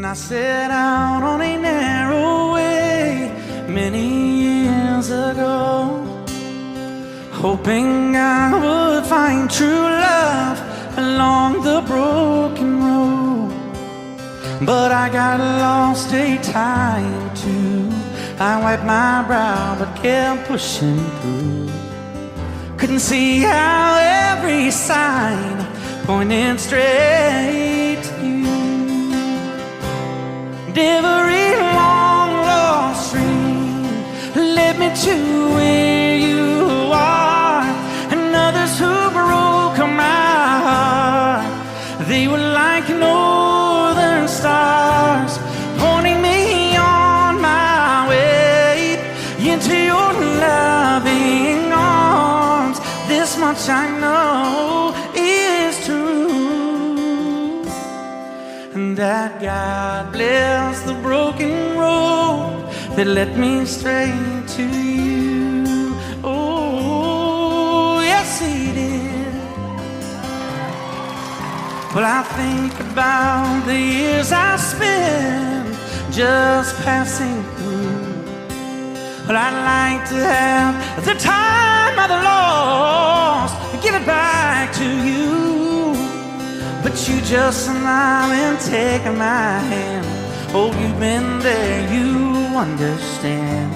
I set out on a narrow way many years ago, hoping I would find true love along the broken road. But I got lost a time or two. I wiped my brow but kept pushing through. Couldn't see how every sign pointed straight to you. And every long lost stream led me to where you are. And others who broke my heart, they were like northern stars, pointing me on my way into your loving arms. This much I know is true, and that God bless the broken road that led me straight to you. Oh, yes, He did. Well, I think about the years I spent just passing through. Well, I'd like to have the time I've lost, give it back to you. But you just smile and take my hand. Oh, you've been there, you understand.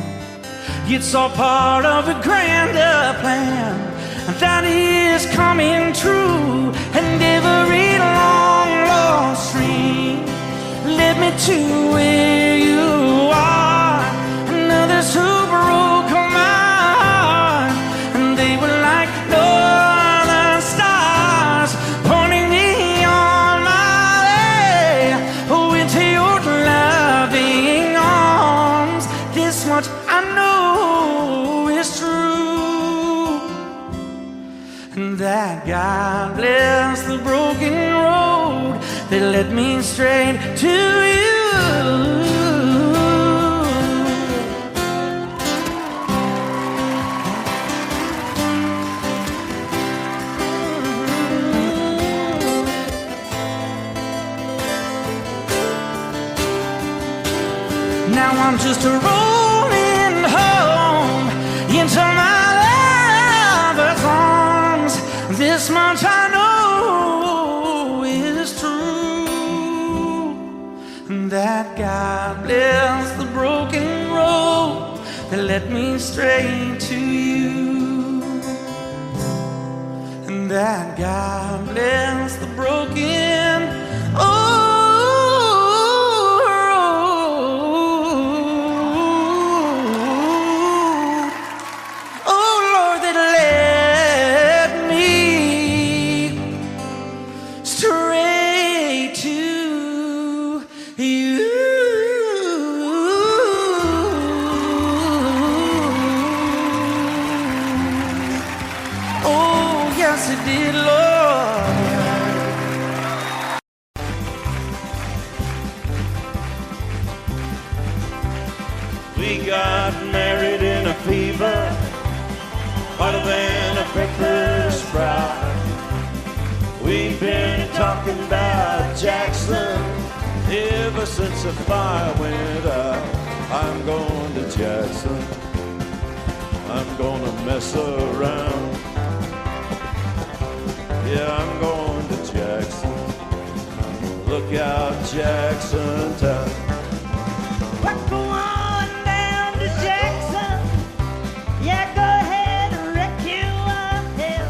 It's all part of a grander plan that is coming true. And every long lost stream led me to where you are. And others who broke my heart, and they were like northern stars, pointing me on my way, oh, into your loving arms. This much I know is true, and that God bless the broken road that led me straight to you. Now I'm just rolling home into my lover's arms. This much I know is true, and that God bless the broken road that led me straight to you. And that God bless the broken road. Yes, it did, Lord. We got married in a fever, hotter than a pepper sprout. We've been talking about Jackson ever since the fire went out. I'm going to Jackson, I'm gonna mess around. Yeah, I'm going to Jackson. Look out, Jackson Town. We're going down to Jackson. Yeah, go ahead and wreck your head.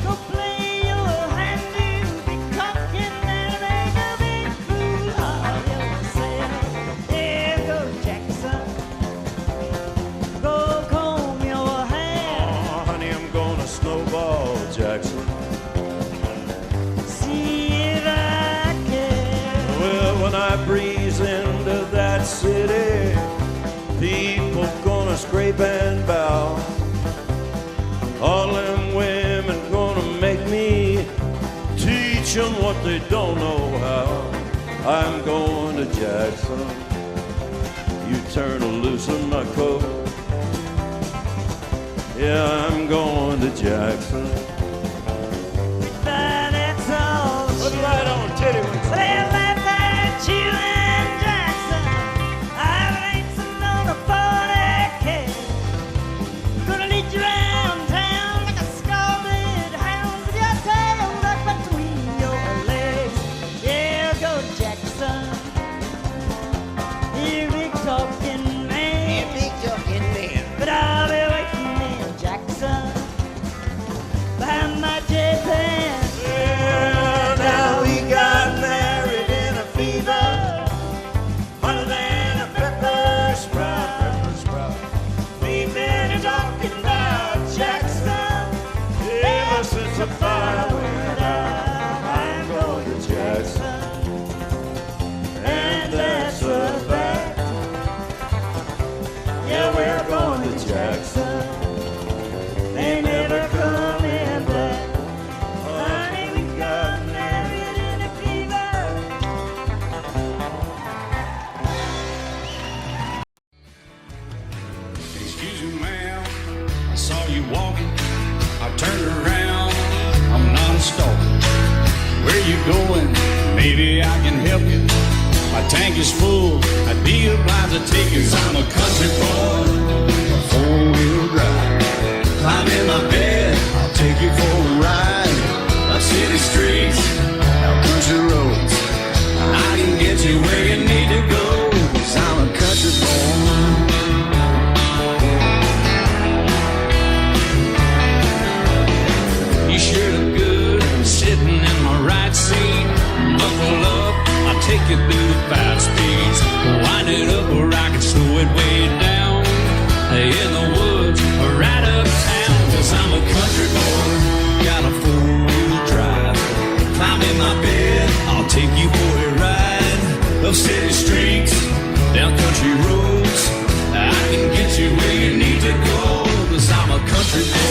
Go play your hand, you be cocking and make a big fool of yourself. Yeah, go Jackson. Go comb your hair. Oh, honey, I'm gonna snowball Jackson. When I breeze into that city, people gonna scrape and bow. All them women gonna make me teach them what they don't know how. I'm going to Jackson. You turn loose in my coat. Yeah, I'm going to Jackson. But that's all. Put right on, titty. They laugh at you. you're going, maybe I can help you. My tank is full, I'd be obliged to take you. 'Cause I'm a country boy, a four-wheel drive. Climb in my bed, I'll take you for a ride. Up city streets, out country roads, I can get you where you need to go. 'Cause I'm a country boy. You sure look good sitting in my right seat. Buckle up, I'll take you through the 5 speeds. Wind it up or I can slow it way down. In the woods or right uptown. 'Cause I'm a country boy, got a 4-wheel drive. Climb in my bed, I'll take you for a ride. Up city streets, down country roads, I can get you where you need to go. 'Cause I'm a country boy.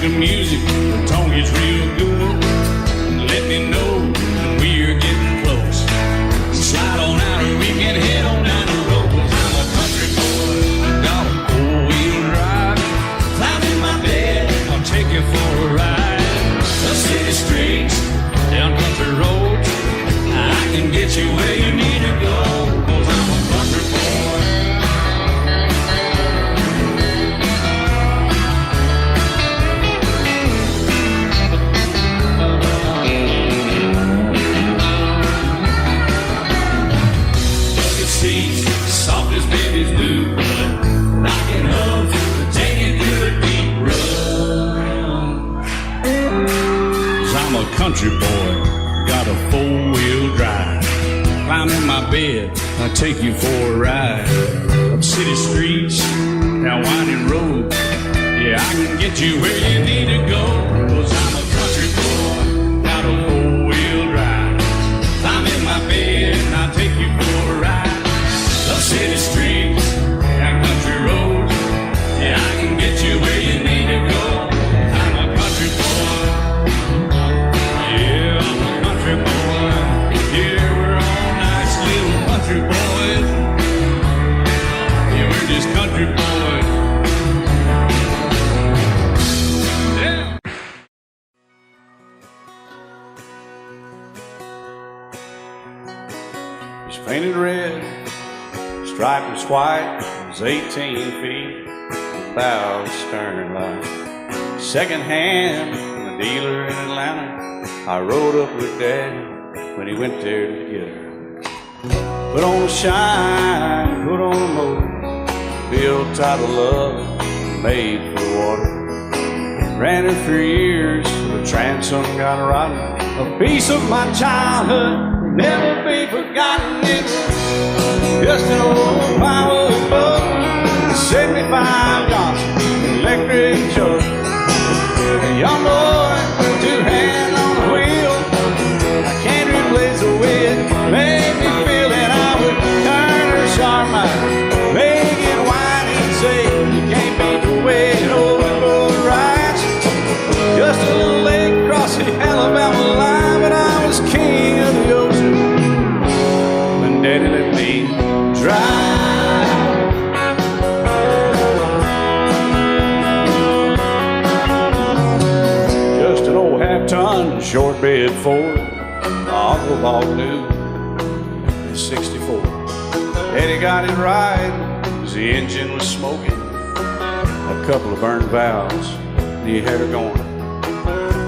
The music, the tone gets real good. Let me know when we're getting close. Slide on out and we can head on down the road. 'Cause I'm a country boy, got a 4-wheel drive. Climb in my bed, I'll take you for a ride. Up city streets, down country roads, I can get you where you need to go. 'Cause I'm a country boy. Soft as babies do, but knocking up to take it through a deep run. 'Cause I'm a country boy, got a 4-wheel drive. Climb in my bed, I'll take you for a ride. Up city streets, down winding roads, yeah, I can get you where you need to go. 'Cause I'm a country boy, got a 4-wheel drive. Climb in my bed, and I'll take you for a ride. Up city streets, down country roads, yeah, I can get you where you need to go. I'm a country boy, yeah, I'm a country boy. Yeah, we're all nice little country boys. Yeah, we're just country boys. Yeah. It's painted red, stripe was white, it was 18 feet, about stern line. Second hand from a dealer in Atlanta. I rode up with Dad when he went there to get her. Put on a shine, put on a motor, built out of love, made for water. Ran her for years, the transom got rotten. A piece of my childhood, never be forgotten. It's just an old firewood boat, 75 Johnson electric truck. A young boy, 2 hands on the wheel. I can't replace the way it made me feel that I would turn her sharp mind, make it whine and say you can't beat the way it overboard rides. Just a little lake across the Alabama line, but I was king of the ocean when Daddy let me drive. Just an old half-ton short bed Ford, Uncle Bob knew in '64. Daddy got it right, 'cause the engine was smoking, a couple of burned valves, and he had her going.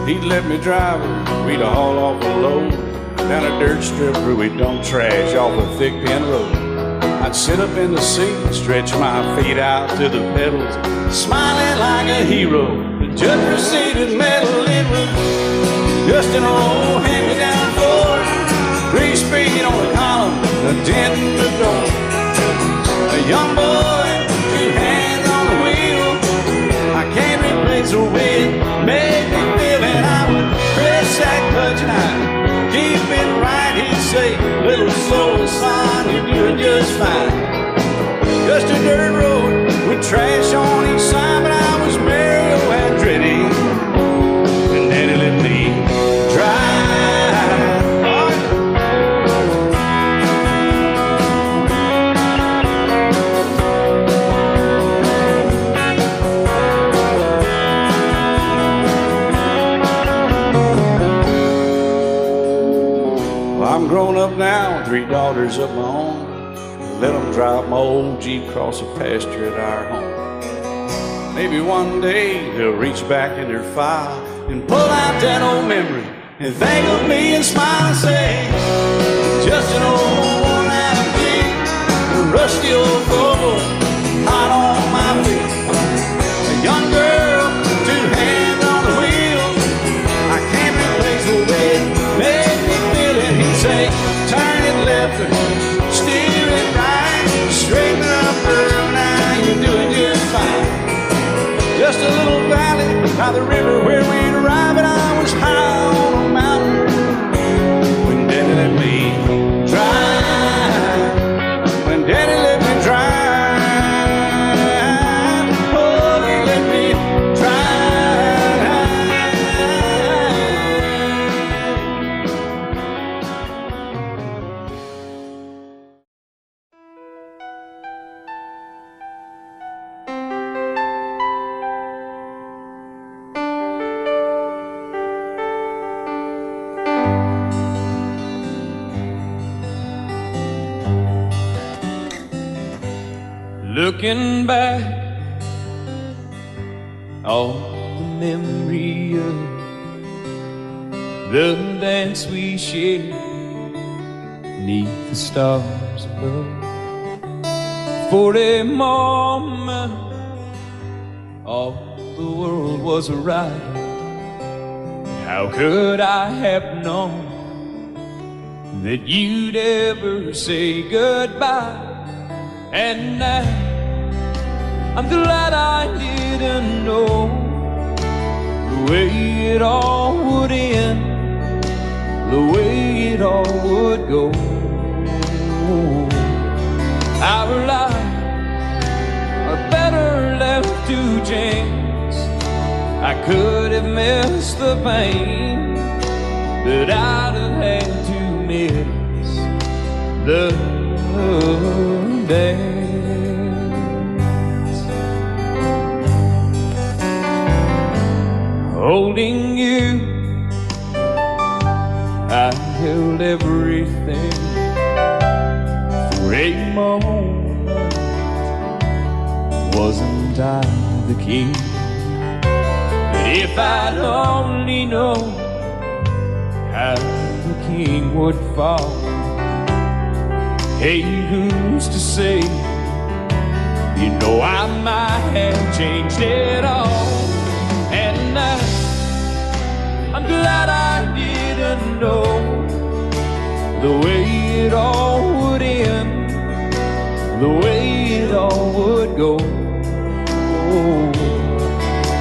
He'd let me drive her, we'd haul off a load down a dirt strip where we dump trash off a thick pin road. I'd sit up in the seat and stretch my feet out to the pedals, smiling like a hero. The judge proceeded metal, it was just an old hand-me-down Ford, 3-speed on the column, a dent in the door. A young boy, 2 hands on the wheel, I can't replace the way it made I'm grown up now, 3 daughters of my own. Let them drive my old Jeep across the pasture at our home. Maybe one day they'll reach back in their file and pull out that old memory and think of me and smile and say, just an old worn-out Jeep, a rusty old Volvo, hot on my feet. A young girl, 2 hands on the wheel. I can't replace the way it made me feel it. He'd say, turn it left or steer it right, straighten up, girl, now you're doing just fine. Just a little valley by the river where we'd arrive, and I was high on a mountain when Daddy let me drive. When Daddy let me drive, oh, he let me Looking back, all the memory of the dance we shared neath the stars above. For a moment, all the world was right. How could I have known that you'd ever say goodbye? And now I'm glad I didn't know the way it all would end, the way it all would go. Our lives are better left to chance. I could have missed the pain, but I'd have had to miss the dance. Holding you, I held everything. For a moment, wasn't I the king? But if I'd only known how the king would fall, hey, who's to say? You know I might have changed it all. And now I'm glad I didn't know the way it all would end, the way it all would go.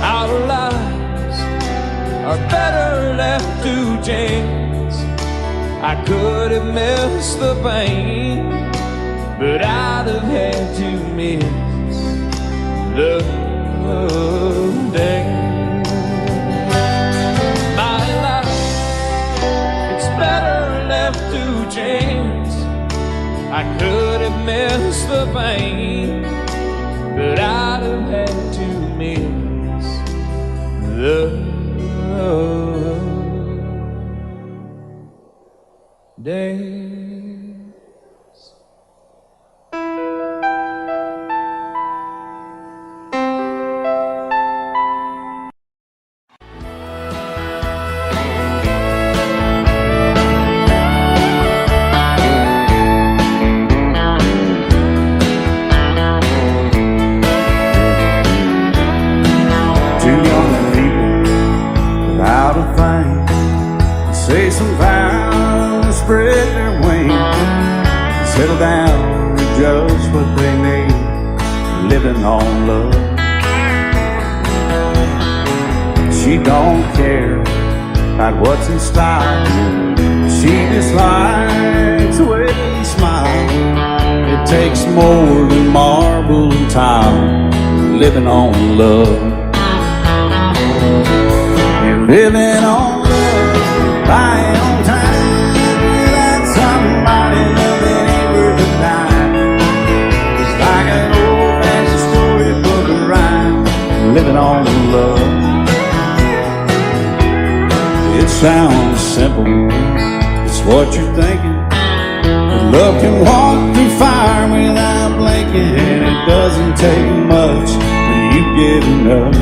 Our lives are better left to chance. I could have missed the pain, but I'd have had to miss the day. My life, it's better left to chance. I could have missed the pain, but I'd have had to miss the days. Two young people without a thing, say some vows, spread their wings, settle down to just what they need, living on love. She don't care about what's in style, she just likes the way he smiles. It takes more than marble and tile, living on love. And living on love, buying on time, without somebody loving ain't worth a dime. It's like an old-fashioned storybook of rhyme, living on love. It sounds simple, it's what you're thinking. But love can walk through fire without blinking. It doesn't take much for you giving up,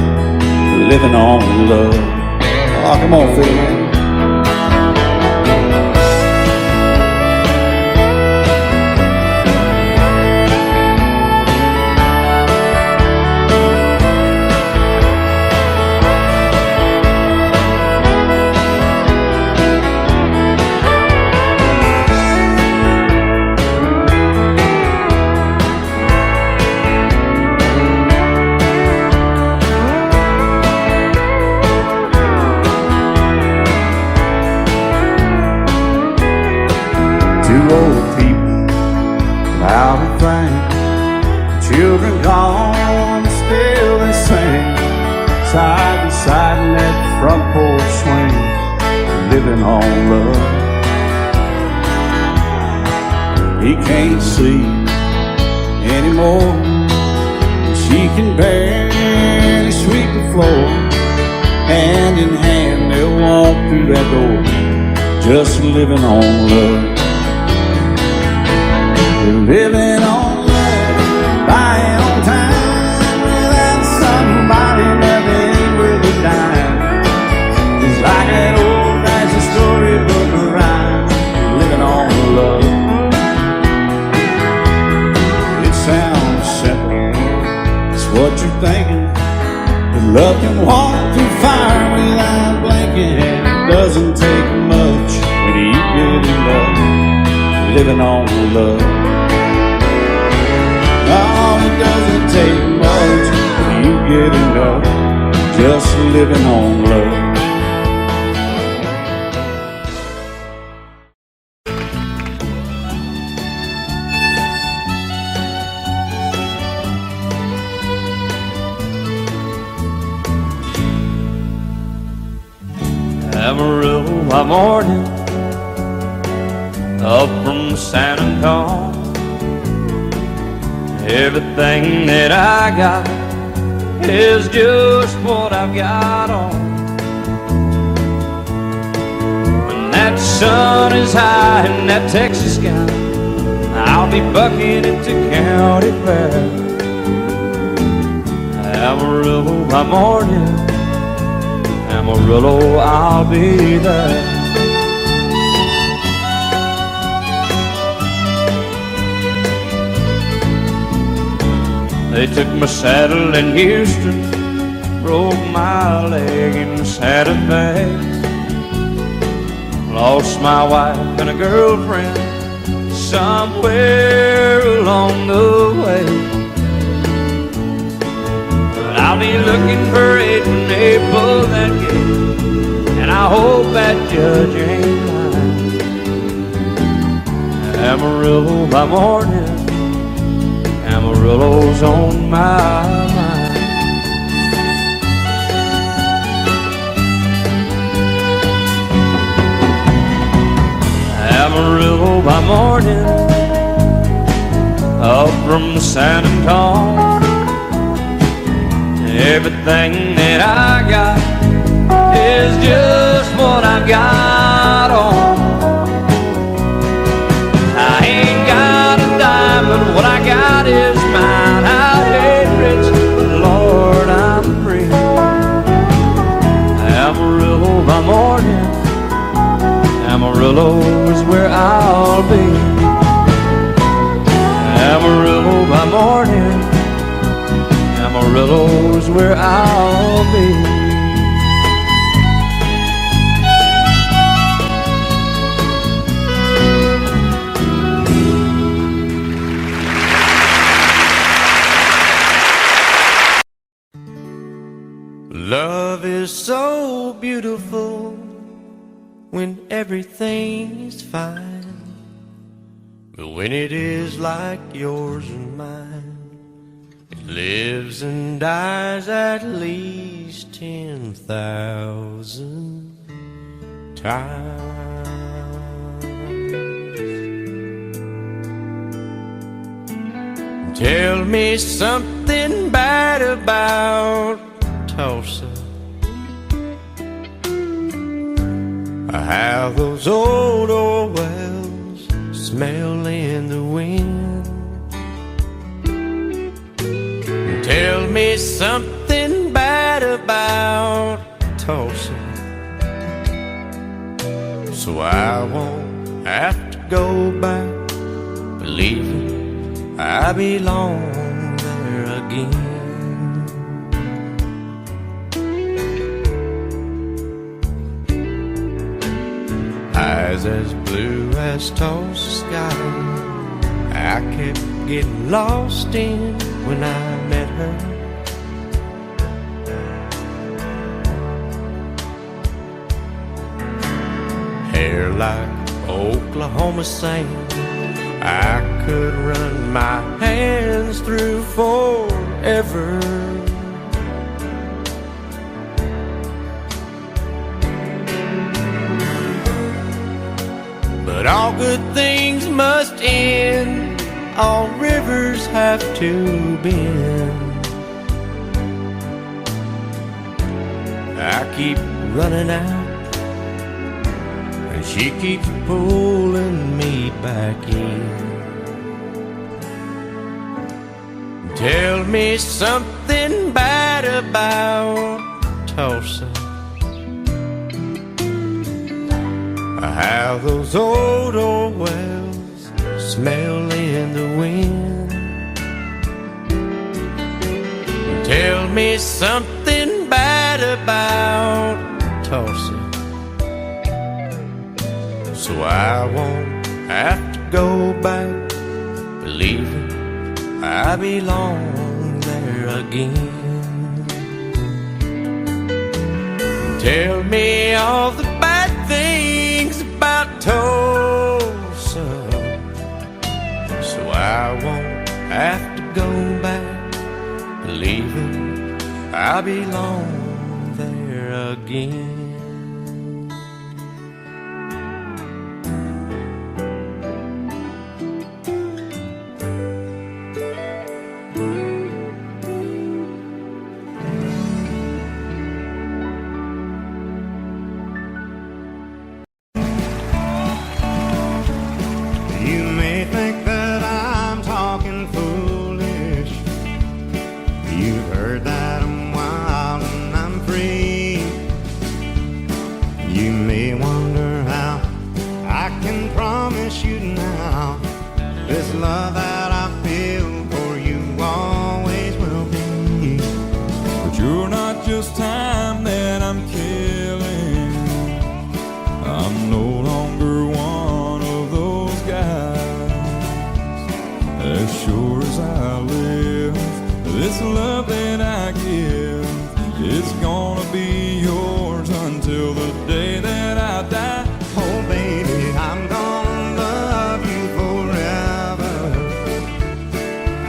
living on love. Oh, come on, fiddle man. Two old people loud and frank, children gone, still they sing, side by side in that front porch swing, living on love. He can't see anymore, she can barely sweep the floor. Hand in hand they'll walk through that door, just living on love. Living on love, buying on time, without somebody nothing worth a dime. It's like that old-fashioned storybook rhyme, living on love. It sounds simple, it's what you're thinking. But love can walk through fire without blinking. It doesn't take much when you get in love, living on love. Oh, it doesn't take much when you get enough, just living on love. Amarillo by morning, up from San Antonio. Everything that I got is just what I've got on. When that sun is high in that Texas sky, I'll be bucking it to county fair. Amarillo by morning, Amarillo, I'll be there. They took my saddle in Houston, broke my leg in Santa Fe. Lost my wife and a girlfriend somewhere along the way. But I'll be looking for it when they pull that gate, and I hope that judge ain't lying. Amarillo by morning, Amarillo's on my mind. Amarillo by morning, up from San Antonio. Everything that I got is just what I got on. I ain't got a dime, but what I got is mine. I ain't rich, but Lord, I'm free. Amarillo by morning, Amarillo is where I'll be. Amarillo by morning, Amarillo is where I'll be. Love is so beautiful when everything is fine, but when it is like yours and mine, it lives and dies at least 10,000 times. Tell me something bad about Tulsa. how those old oil wells smell in the wind. Tell me something bad about Tulsa, so I won't have to go back believing I belong there again. Eyes as blue as Tulsa sky, I kept getting lost in when I met her. Hair like Oklahoma sand, I could run my hands through forever. But all good things must end, all rivers have to bend. I keep running out, and she keeps pulling me back in. Tell me something bad about Tulsa, how those old oil wells smell in the wind. Tell me something bad about Tulsa, so I won't have to go back believing I belong there again. Tell me all the bad things about Tulsa, so I won't have to go back believing I belong there again. Love that I feel for you always will be. But you're not just time that I'm killing. I'm no longer one of those guys. As sure as I live, this love that I give is gonna be yours until the day that I die. Oh baby, I'm gonna love you forever,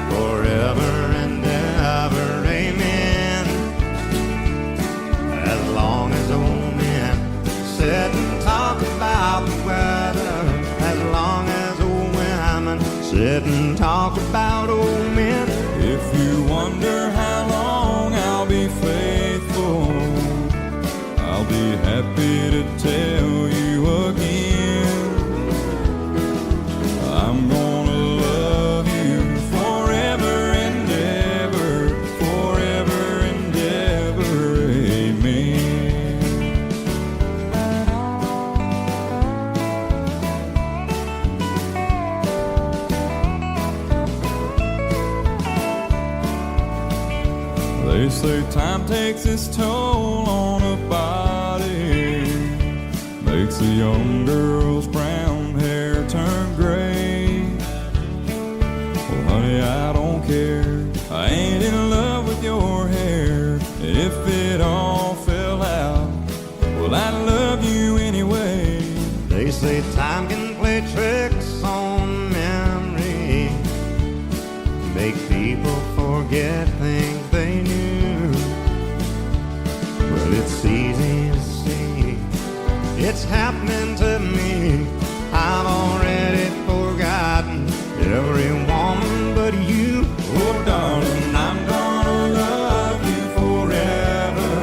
forever and ever, amen. As long as old men sit and talk about the weather, as long as old women sit and talk about old men. If you wonder how long I'll be faithful, I'll be happy to tell you again. I'm gonna love you forever and ever, forever and ever, amen. They say time takes its toll on a body, makes a young girl's brown hair turn gray. Well, honey, I don't care. I ain't in love with your hair. If it all fell out, well, I love you anyway. They say time can play tricks on memory, make people forget things they knew. Well, it's easy to see, it's happening to me. I've already forgotten every woman but you. Oh darling, I'm gonna love you forever,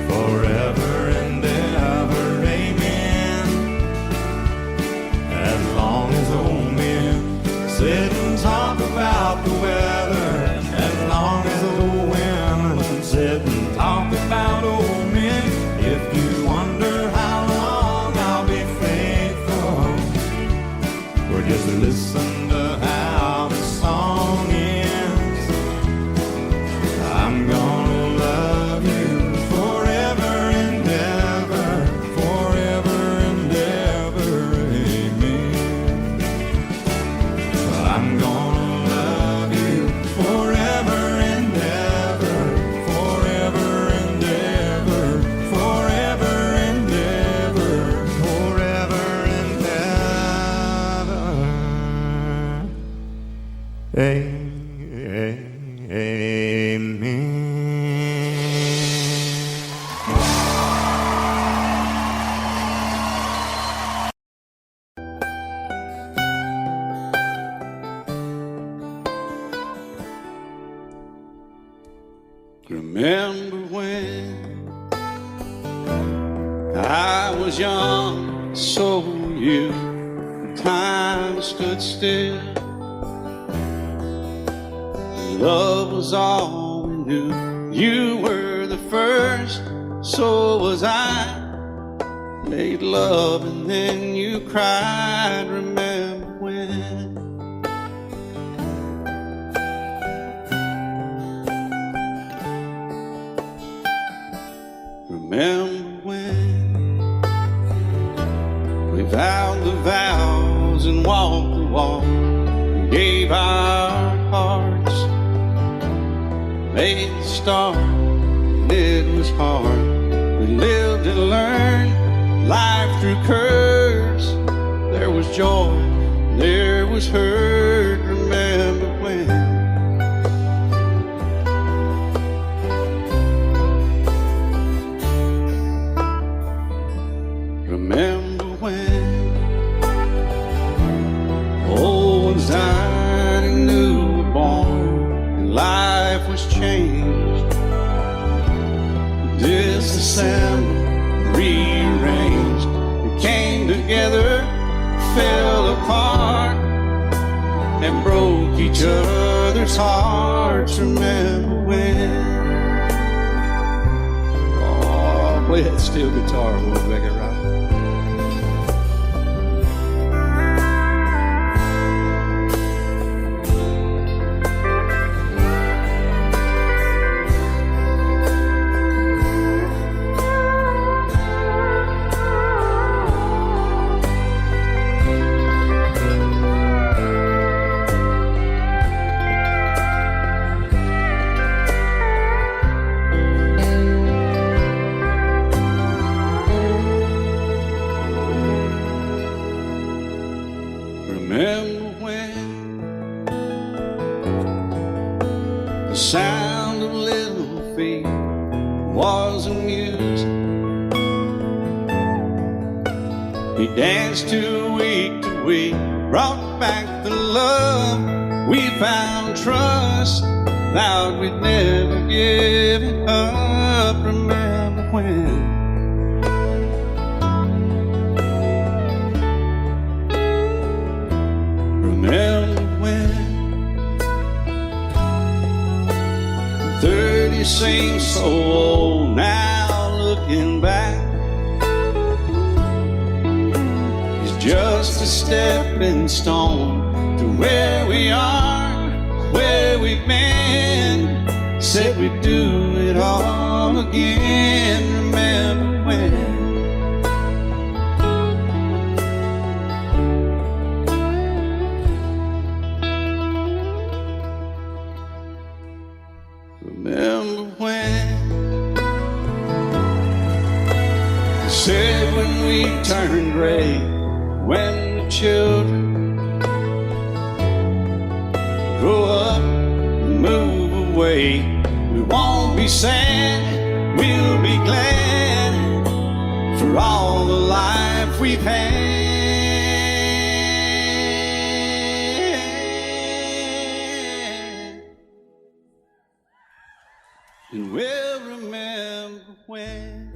forever and ever. Remember when I was young, so were you. Time stood still. Love was all we knew. You were the first, so was I. Made love and then you cried. Remember when? Remember when we vowed the vows and walked the walk, and gave our hearts, made the start, and it was hard. We lived and learned life through curves. There was joy, there was hurt. Remember when? Remember when old ones died and new were born, and life was changed, disassembled, rearranged. We came together, fell apart, and broke each other's hearts. Remember when? Oh, play that steel guitar a little bit, right? Remember when the sound of little feet was amusing? We danced to week, brought back the love. We found trust, vowed we'd never give it up. Remember when? Remember when 30 seems so old now, looking back. It's just a stepping stone to where we are, where we've been. Said we'd do it all again. Remember when? Remember when they said when we turn gray, when the children grow up and move away, we won't be sad, we'll be glad for all the life we've had. And we'll remember when.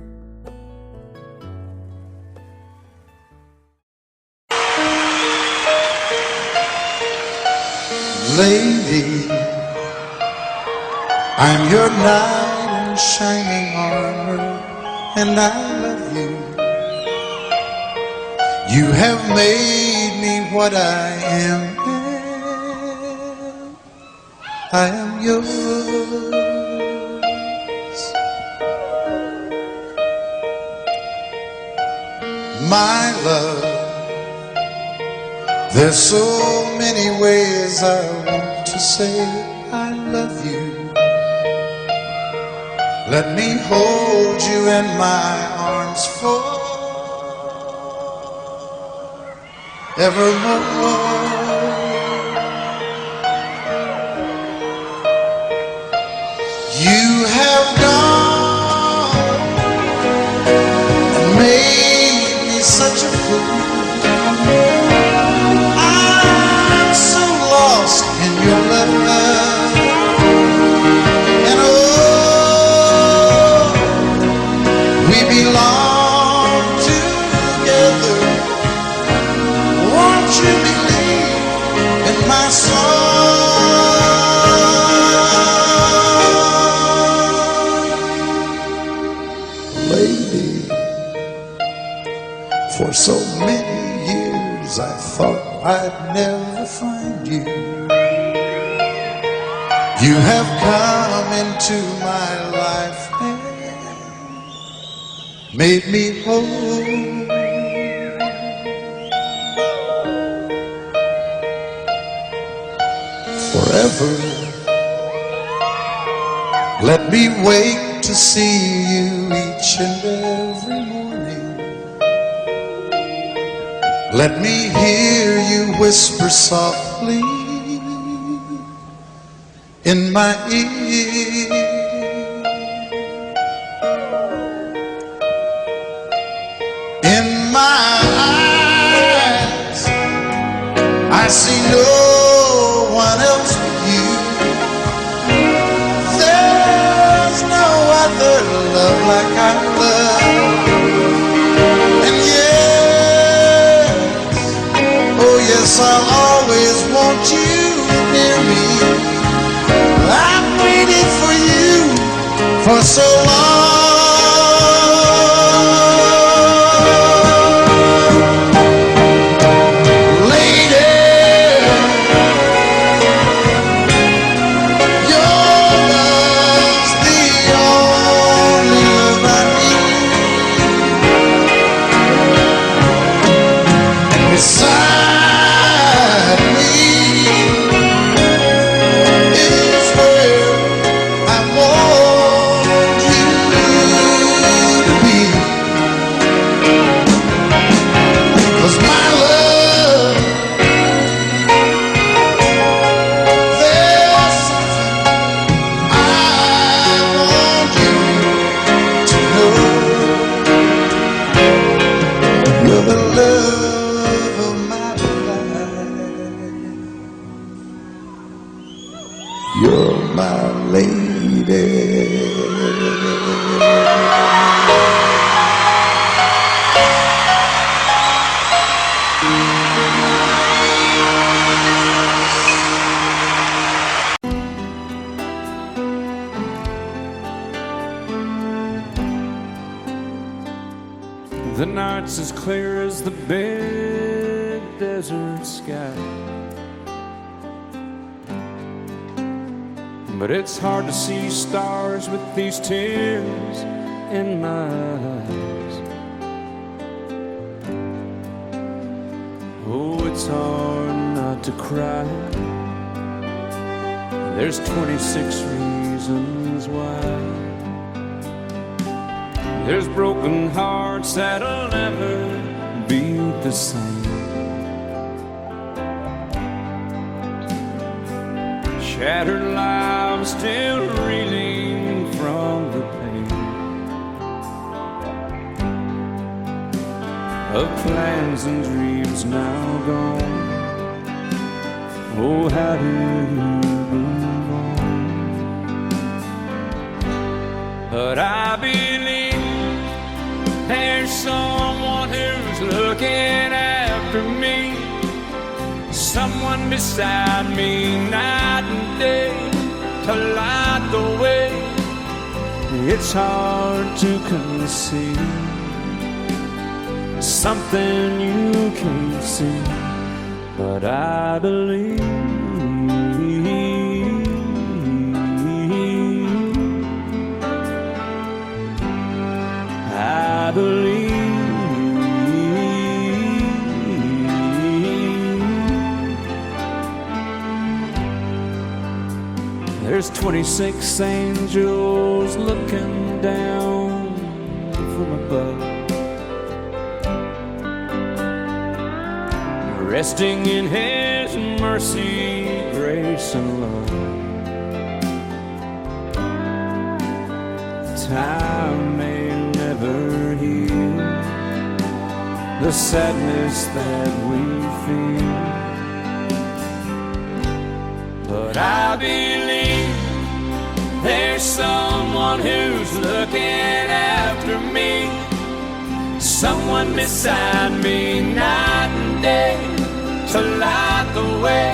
Lady, I'm your knight in shining armor, and I love you. You have made me what I am. I am yours. My love, there's so many ways I want to say I love you. Let me hold you in my arms forevermore. fool. I'm so lost in your love, and oh, we belong together. Won't you believe in my song? Lady, for so many years I thought I'd never find you. You have come into my life and made me whole. Forever, let me wake to see you each and every morning. Let me hear you whisper softly in my ear. In my eyes, I see no one else but you. There's no other love like our love. And yes, oh yes, I'll always want you near me. I've waited for you for so long. Beside me is where I want you to be. 'Cause my love, there's something I want you to know. You're the love of my life. You're my lady. The night's as clear as the big desert sky, but it's hard to see stars with these tears in my eyes. Oh, it's hard not to cry. There's 26 reasons why. There's broken hearts that'll never be the same. Shattered lives still reeling from the pain of plans and dreams now gone. Oh, how do you move on? But I believe there's someone who's looking after me, someone beside me night and day to light the way. It's hard to conceive something you can't see, but I believe. I believe. There's 26 angels looking down from above, resting in His mercy, grace, and love. Time may never heal the sadness that we feel. But I believe there's someone who's looking after me, someone beside me night and day to light the way.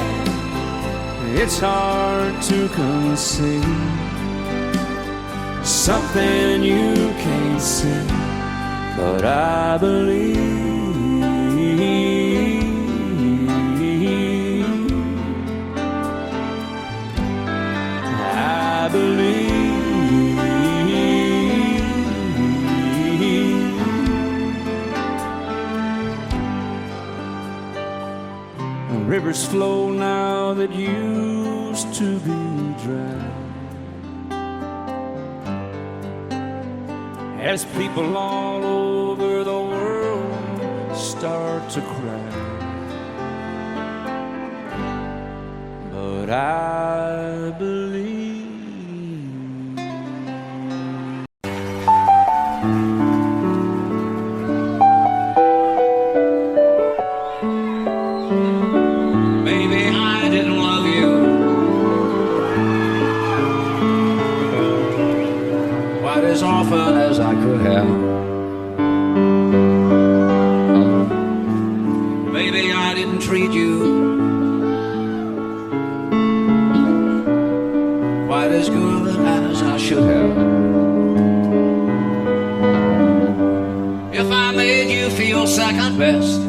It's hard to conceive something you can't see, but I believe. I believe. Rivers flow now that used to be dry, as people all over the world start to cry. But I believe. Maybe I didn't love you quite as often as I could have. Maybe I didn't treat you quite as good as I should have. If I made you feel second best,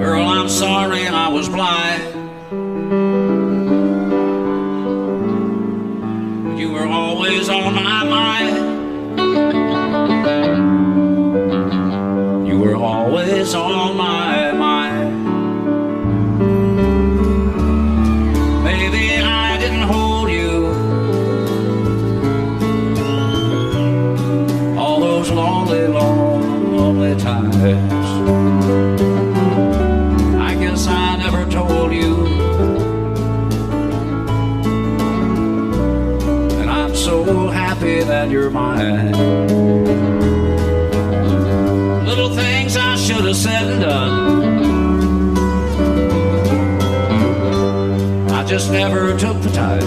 girl, I'm sorry I was blind. You were always on my mind. You were always on my mind. Maybe I didn't hold you all those lonely, lonely times. I guess I never told you, and I'm so happy that you're mine. Little things I should have said and done, I just never took the time.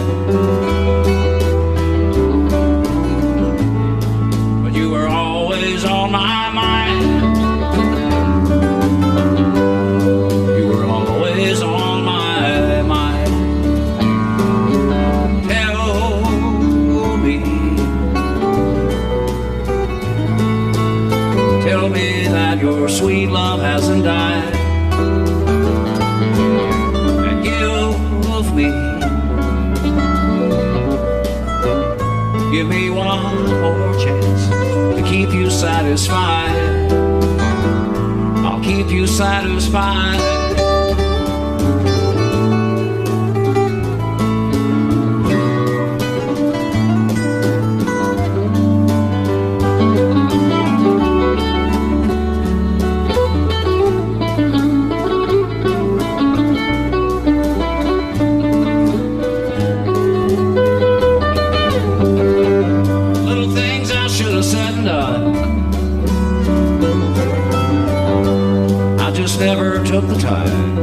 But you were always on my mind. You were always on my mind. Tell me that your sweet love hasn't died, and give me one more chance to keep you satisfied. I'll keep you satisfied. Never took the time,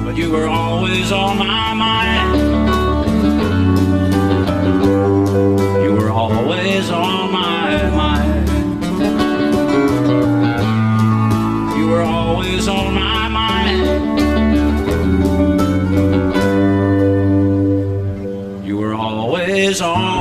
but you were always on my mind. You were always on my mind. You were always on my mind. You were always on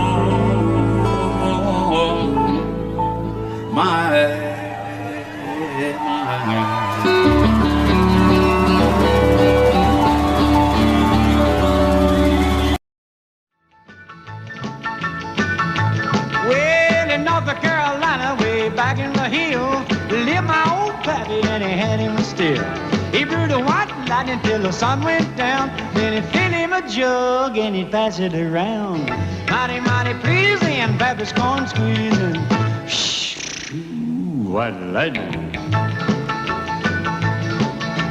Well, in North Carolina, way back in the hill, lived my old pappy, and he had him still. He brewed a white lightning till the sun went down. Then he'd fill him a jug and he'd pass it around. Mighty, mighty pleasing, pappy's corn squeezing. Ooh, white lightning.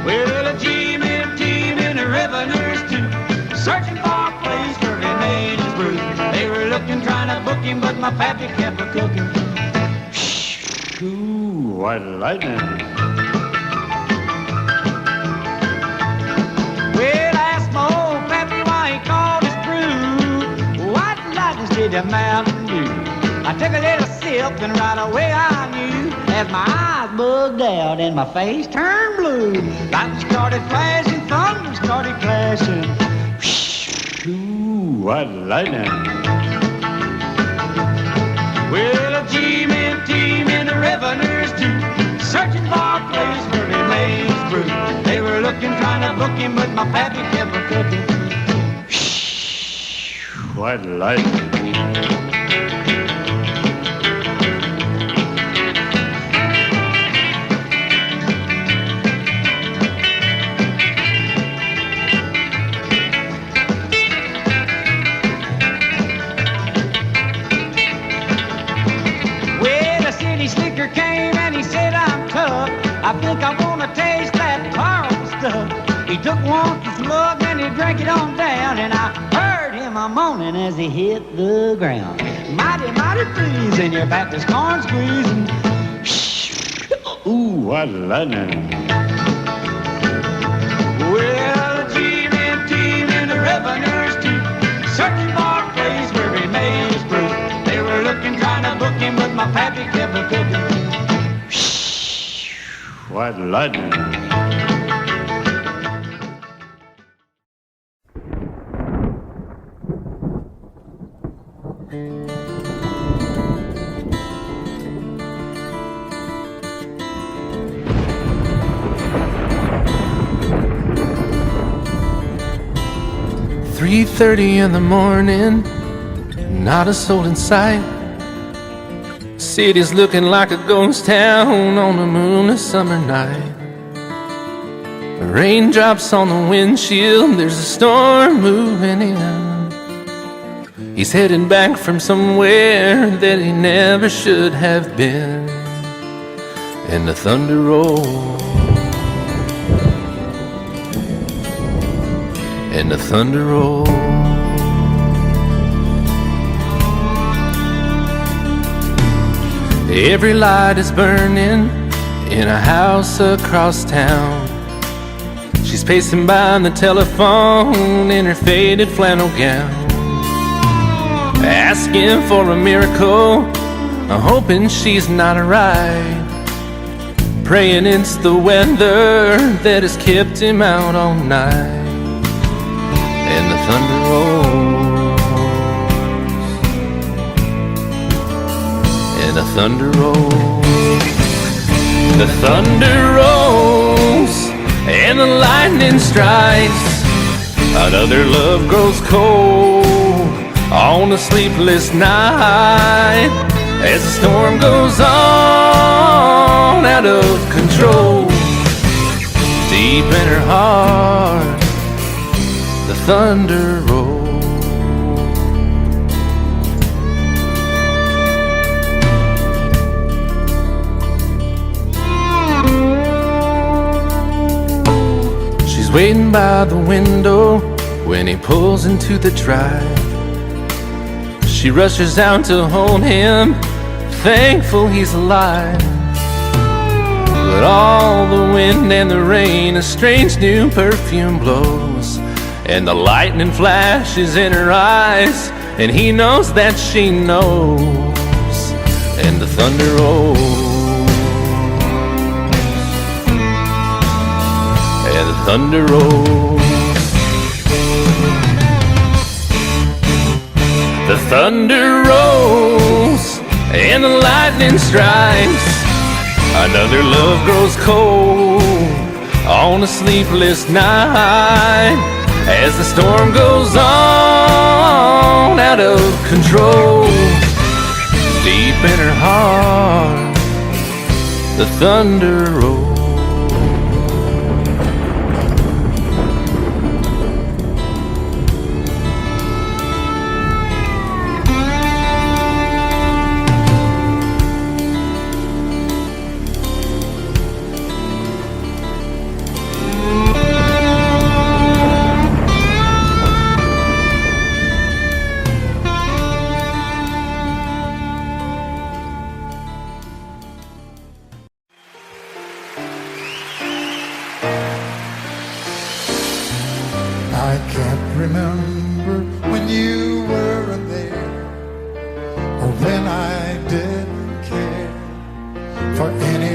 Well, a team in the revenues too, searching for a place where he made his brew. They were looking, trying to booking, but my pappy kept a cooking. Ooh, white lightning. Well, I asked my old pappy why he called his brew White Lightning City Mountain Dew. I took a little sip and right away I knew, as my eyes bugged out and my face turned blue. Lightning started flashing, thunder started clashing. Ooh, white lightning. Well, a G-men team and the revenues too, searching for a place where they made his brew. They were looking, trying to book him, but my pappy kept a cooking. White lightning. 'Cause he took one slug and he drank it on down, and I heard him a moaning as he hit the ground. Mighty, mighty freezing, your back is corn squeezing. Ooh, what lightning. Well, the G-men team and the revenues too, searching for a place where he made his brew. They were looking, trying to book him, but my pappy kept a cooking. What lightning. "3:30 in the morning, not a soul in sight. City's looking like a ghost town on a moonless summer night. Raindrops on the windshield, there's a storm moving in. He's heading back from somewhere that he never should have been. And the thunder rolls, and the thunder rolls. Every light is burning in a house across town. She's pacing by the telephone in her faded flannel gown, asking for a miracle, hoping she's not right, praying it's the weather that has kept him out all night. And the thunder rolls, and the thunder rolls. The thunder rolls, and the lightning strikes. Another love grows cold on a sleepless night, as the storm goes on out of control. Deep in her heart, the thunder rolls. She's waiting by the window when he pulls into the drive. She rushes out to hold him, thankful he's alive. But all the wind and the rain, a strange new perfume blows, and the lightning flashes in her eyes, and he knows that she knows. And the thunder rolls, and the thunder rolls. The thunder rolls, and the lightning strikes. Another love grows cold on a sleepless night, as the storm goes on out of control. Deep in her heart, the thunder rolls.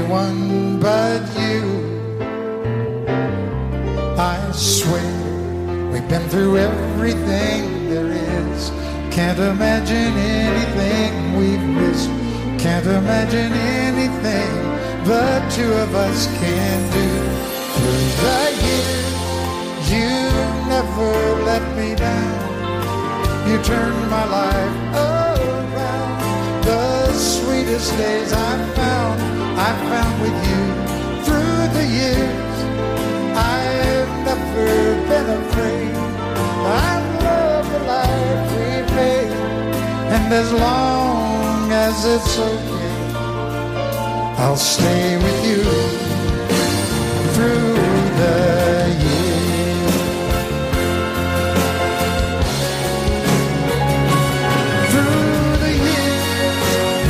anyone but you. I swear we've been through everything there is. Can't imagine anything we've missed. Can't imagine anything the two of us can do. Through the years, you never let me down. You turned my life around. The sweetest days I found with you. Through the years, I've never been afraid. I love the life we've made, and as long as it's okay, I'll stay with you through the years. Through the years,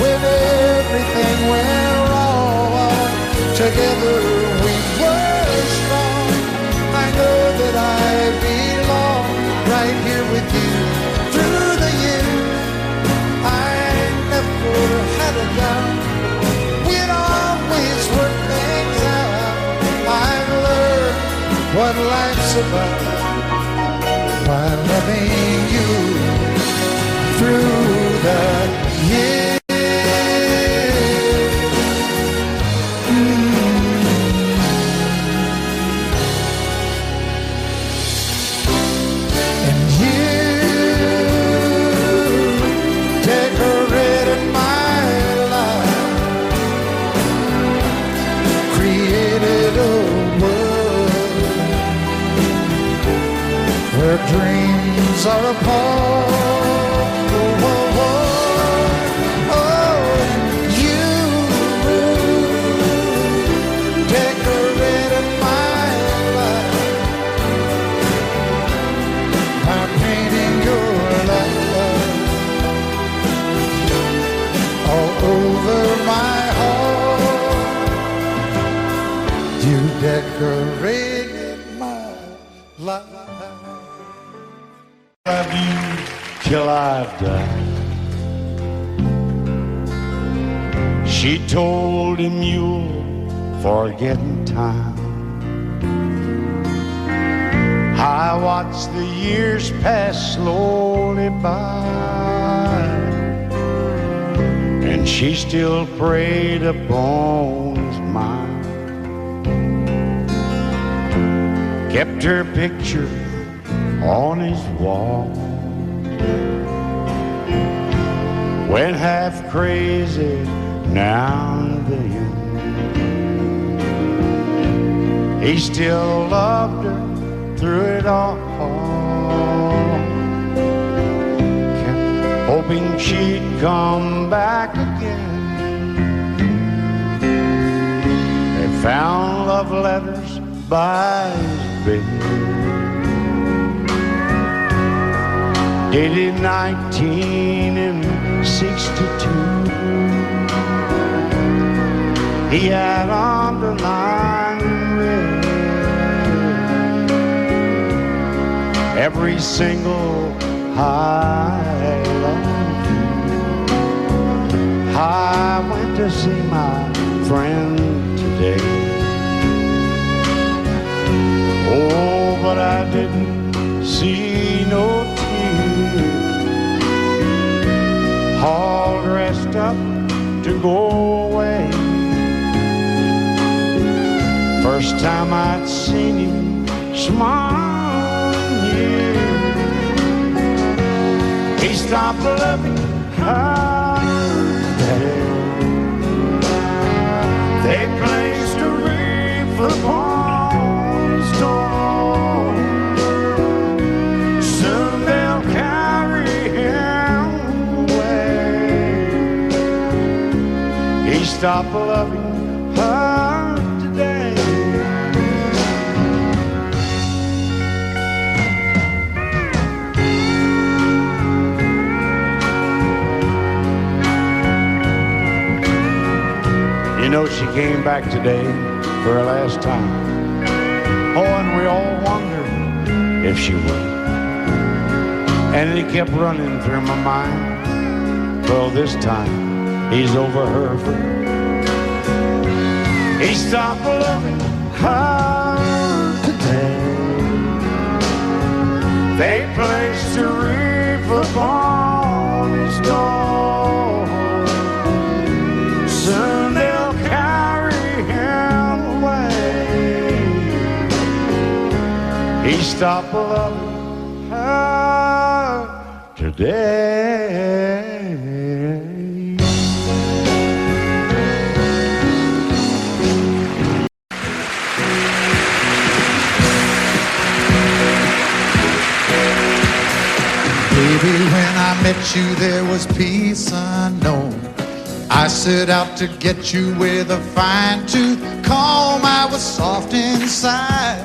when everything went wrong, together we were strong. I know that I belong right here with you. Through the years, I never had a doubt. We'd always work things out. I've learned what life's about by loving you through the years. Dreams are apart. You decorated my life by painting your love all over my heart. You decorated my life. Love you till I've died. She told him you'll forget in time. I watched the years pass slowly by, and she still preyed upon his mind. Kept her picture on his wall. Went half crazy now and then. He still loved her through it all. Kept hoping she'd come back again. They found love letters by his bed, dated 1962. He had underlined in red every single I love you. I went to see my friend today. Oh, but I didn't see no all dressed up to go away. First time I'd seen him smile in years. He stopped loving her there. They placed a wreath upon his door. Soon they'll carry him. He stopped loving her today. You know, she came back today for her last time. Oh, and we all wondered if she would. And it kept running through my mind. Well, this time he's over her for He stopped loving her today. They placed a wreath upon his door. Soon they'll carry him away. He stopped loving her today. Baby, when I met you, there was peace unknown. I set out to get you with a fine-tooth comb. I was soft inside.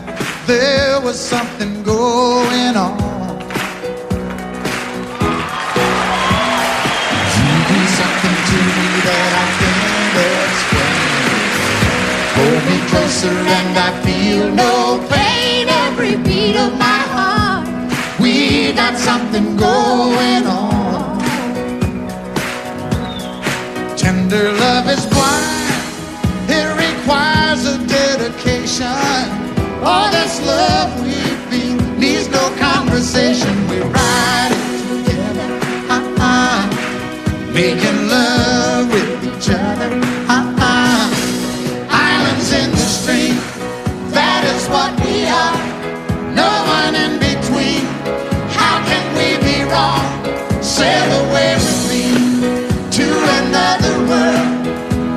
There was something going on. You do something to me that I can't explain. Hold me closer and I feel no pain. Every beat of my heart, we got something going on. Tender love is blind. It requires a dedication. All this love we feel needs no conversation. We ride it together, making love with each other, Islands in the stream, that is what we are. No one in between. How can we be wrong? Sail away with me to another world,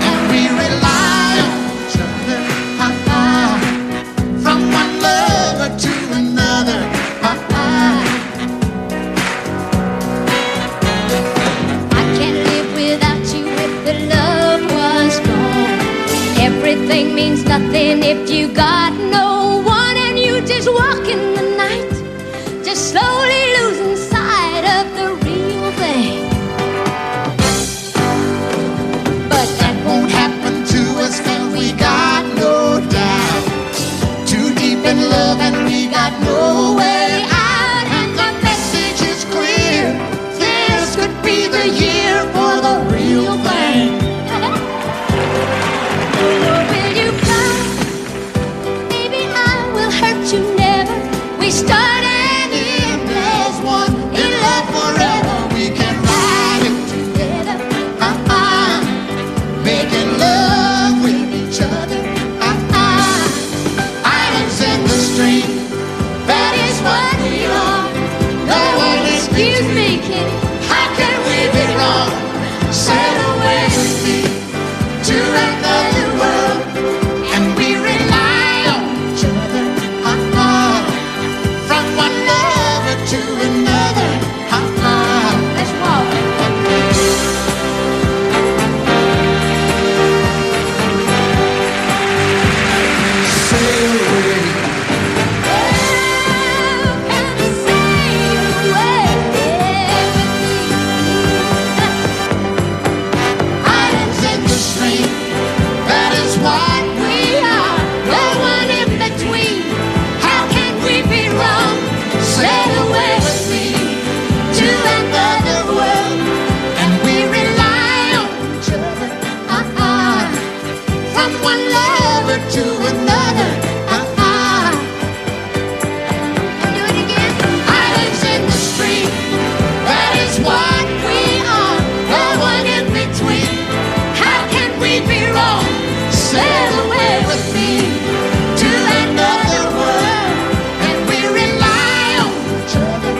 and we rely on each other, from one lover to another, I can't live without you if the love was gone. Everything means nothing if you got no one, and you just walk in the night, just slowly losing sight of the real thing. but that won't happen to us, 'cause we got no doubt. Too deep in love and we got no way out, and the message is clear. This could be the year for the real thing. Will you come? Maybe I will hurt you never. We start and end as one. In love forever, we can ride it together, making love with each other, Islands in the stream, that is what we are. No one Excuse me, kid. How can we be wrong? Sail away with me to another world, and we rely on each other, from one lover to another, Let's walk. sail away. Islands in the stream, that is what we are. No one in between. How can we be wrong? Sail away with me to another world, and we rely on each other, from one lover to another, Do it again. Islands in the stream, that is what we are. No one in between. How can we be wrong? Sail away with me to another world, and we rely on each other,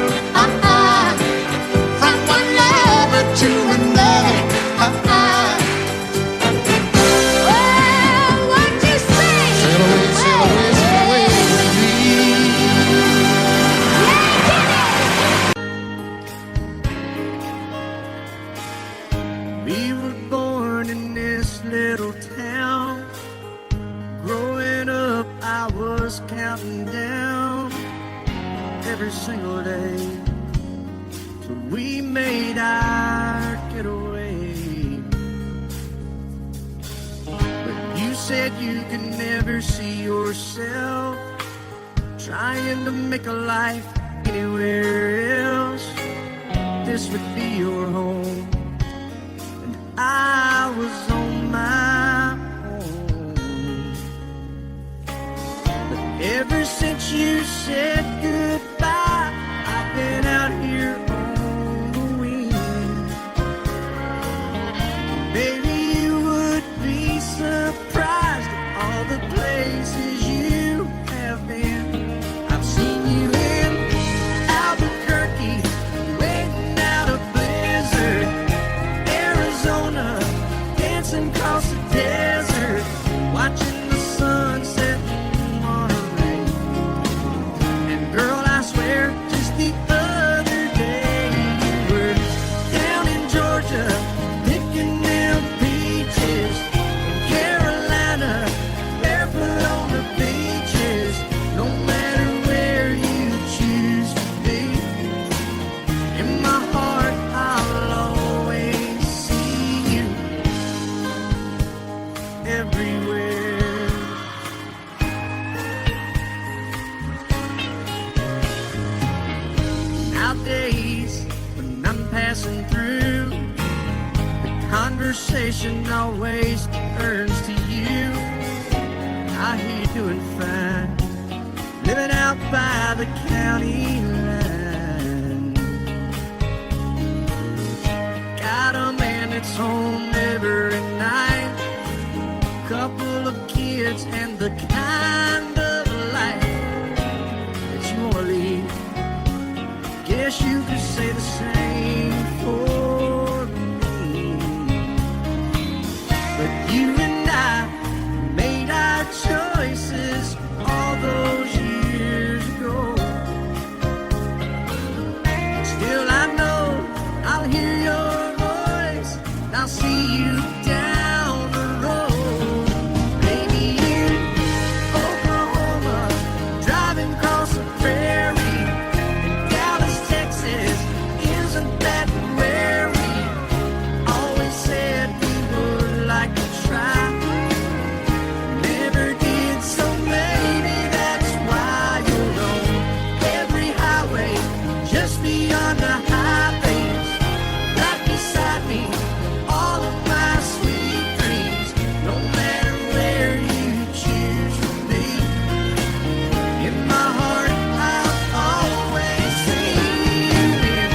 from one lover to another, Well, what you say? sail away, sail away, sail away with me. We were born in this little town. Growing up, I was counting down every single day till we made our getaway. But you said you could never see yourself trying to make a life anywhere else. This would be your home, and I was on my own. since you said goodbye, I've been out here on the wing. Baby, you would be surprised at all the places you have been. I've seen you in Albuquerque, waiting out a blizzard, Arizona, dancing across the desert, watching the sunset in Monterey. And girl, I swear, just the other day you were down in Georgia, picking them peaches. In Carolina, barefoot on the beaches. No matter where you choose to be, in my heart I'll always see you everywhere. Nowadays, when I'm passing through, the conversation always turns to you. I hear you doing fine, living out by the county line. Got a man that's home every night, couple of kids and the kind of life that you wanna lead. Guess you could say the same for me. But you and I made our choices all those years ago. Still I know I'll hear your voice, and I'll see you down the road. Baby, in Oklahoma, driving across the prairie, in Dallas, Texas, isn't that where we always said we would like to try? Never did, so maybe that's why you're on every highway, just beyond the highways, right beside me, all of my sweet dreams. No matter where you choose to be, in my heart I'll always see you in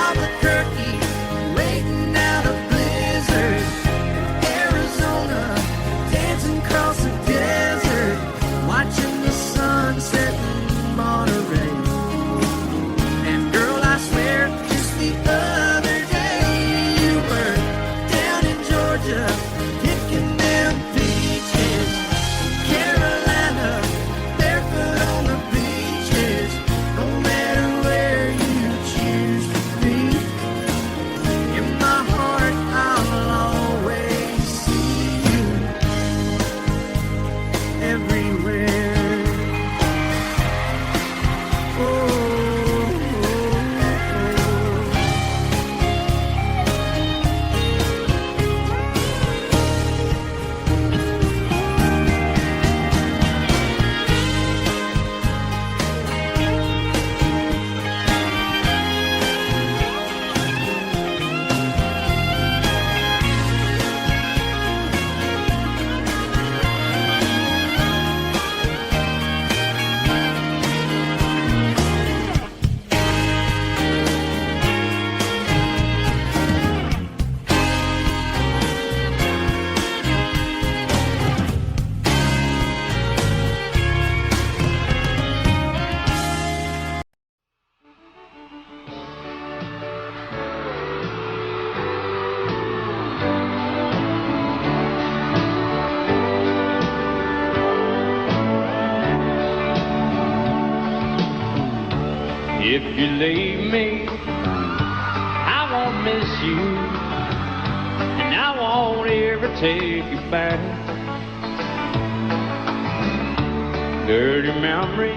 Albuquerque, waiting out a blizzard, Arizona, dancing across the desert, watching the sunset in Monterey. And girl, I swear, just the other day you were down in Georgia, picking them peaches. Carolina, barefoot on the beaches. No matter where you choose to be, in my heart I'll always see you everywhere. Oh, oh, If you leave me, I won't miss you, and I won't ever take you back. Dirty memory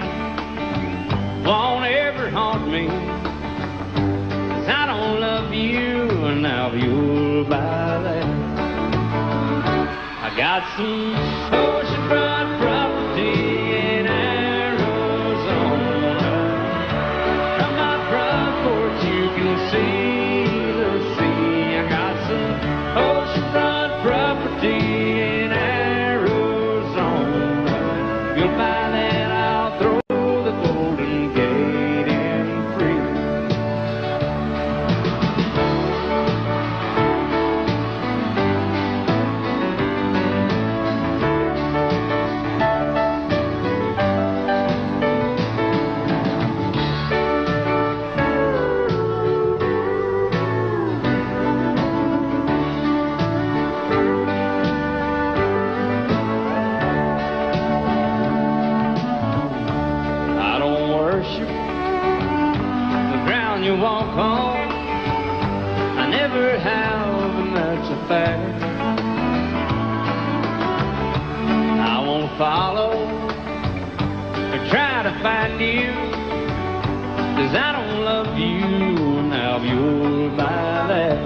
won't ever haunt me, 'cause I don't love you, and now you'll buy that. I got some oceanfront property in Arizona. From my front porch you can see the sea. I got some oceanfront property in Arizona. You'll buy that, I'll throw affair. I won't follow or try to find you, 'cause I don't love you now you're by there.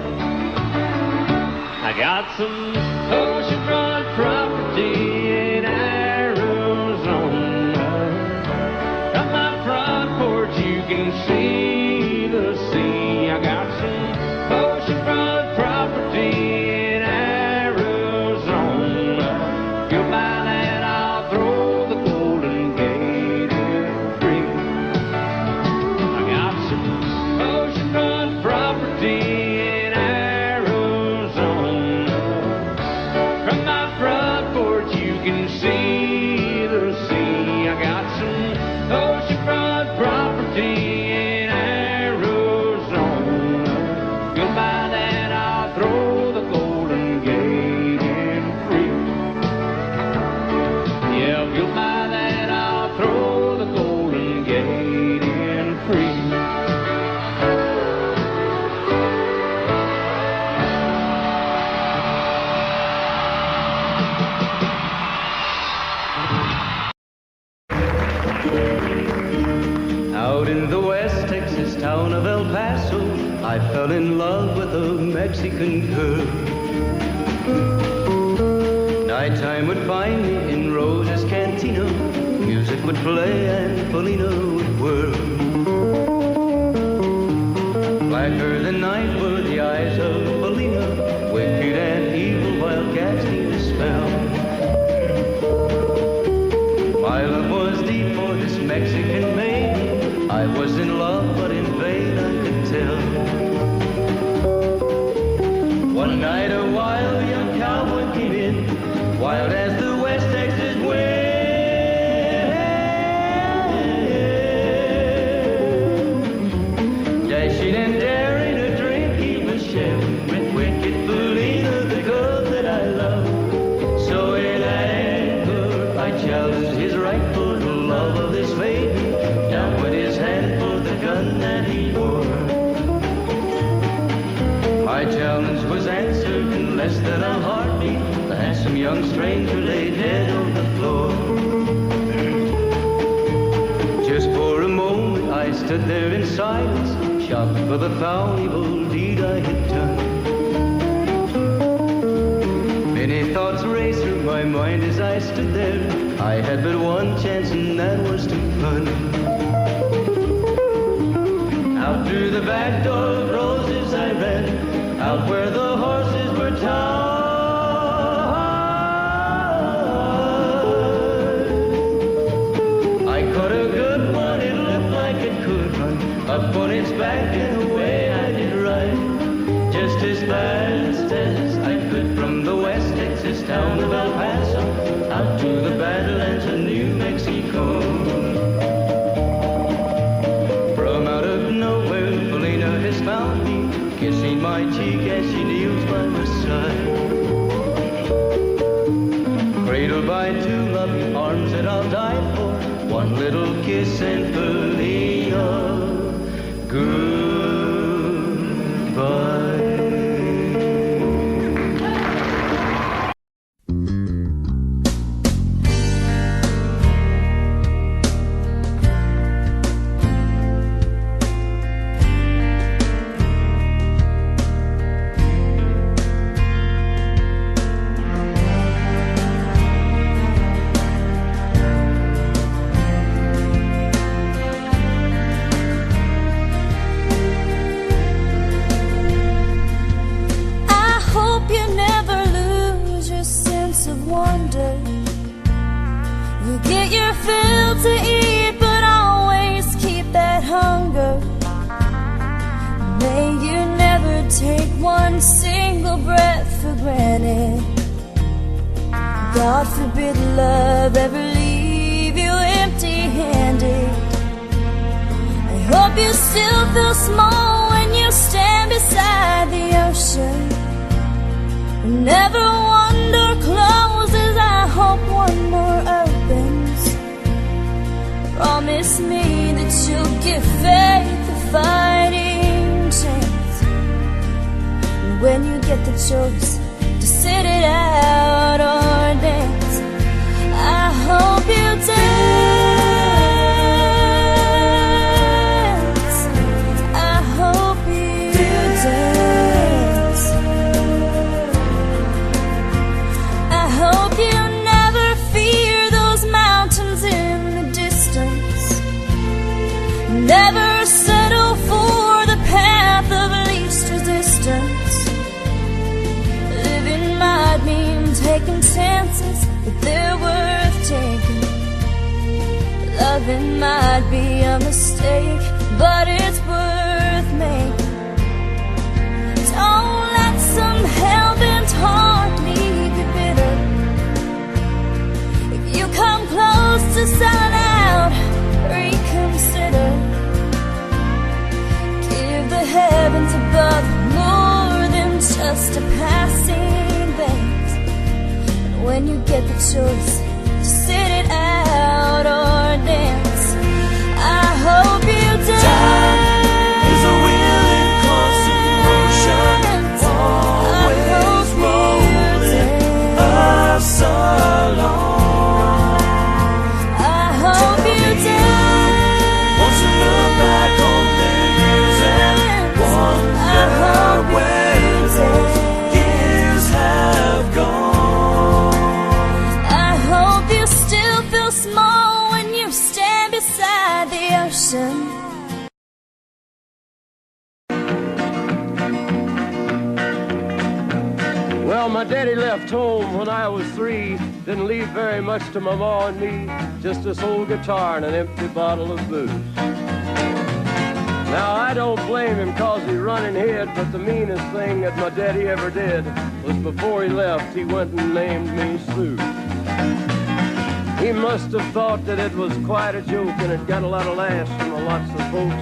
I got some oceanfront property in Arizona. From my front porch you can see the sea. I got some oceanfront property in Arizona. If you'll buy that, I'll throw the Golden Gate in free. I got some oceanfront property in Arizona. From my front porch you can see the sea. I got some oceanfront property in Arizona. If you'll buy that, I'll throw the Golden Gate in free. Yeah, if you'll buy that, I'll throw the Golden Gate in free. Out in the West Texas town of El Paso, I fell in love with a Mexican girl. Nighttime would find me in Rose's Cantina. Music would play and Felina would whirl. Blacker than night were the eyes of Felina, wicked and evil while casting a spell. My love was deep for this Mexican maiden. I was in love, but in vain I could tell. One night a wild young cowboy came in, wild as the West Texas wind. Dashing and daring, a drink he was sharing with wicked Felina, the girl that I love. So in anger I challenged his right for the love of this maiden. Down went his hand for the gun that he wore. My challenge was answered in less than a heartbeat. The handsome young stranger laid dead on the floor. Just for a moment I stood there in silence, shocked for the foul evil deed I had done. Many thoughts raced through my mind as I stood there. I had but one chance and that was to run. Out through the back door of Roses I ran, out where the horses were tied. I caught a good one, it looked like it could run, up on its back and away I did ride. Just as fast as I could from the West Texas town of El Paso, out to the Badlands of New Mexico. From out of nowhere, Felina has found me, kissing my cheek as she kneels by my side. Cradled by two loving arms that I'll die for, one little kiss and Felina, goodbye. To eat, but always keep that hunger. May you never take one single breath for granted. God forbid love ever leave you empty-handed. I hope you still feel small when you stand beside the ocean. Never one door closes, I hope one more opens. Promise me that you'll give faith a fighting chance. And when you get the choice, taking chances, but they're worth taking. Loving might be a mistake, but it's worth making. Don't let some hell-bent heart leave you bitter. If you come close to selling out, reconsider. Give the heavens above more than just a passing glance. And when you get the choice to sit it out or dance, I hope you dance. Time is a willing constant motion, always rolling us along. I hope you dance. Want to look back on the years and wonder where those years have gone. I hope you still feel small when you stand beside the ocean. Well, my daddy left home when I was 3. Didn't leave very much to my ma and me. Just this old guitar and an empty bottle of booze. Now, I don't blame him 'cause he running hid, but the meanest thing that my daddy ever did was before he left, he went and named me Sue. He must have thought that it was quite a joke, and it got a lot of laughs from lots of folks.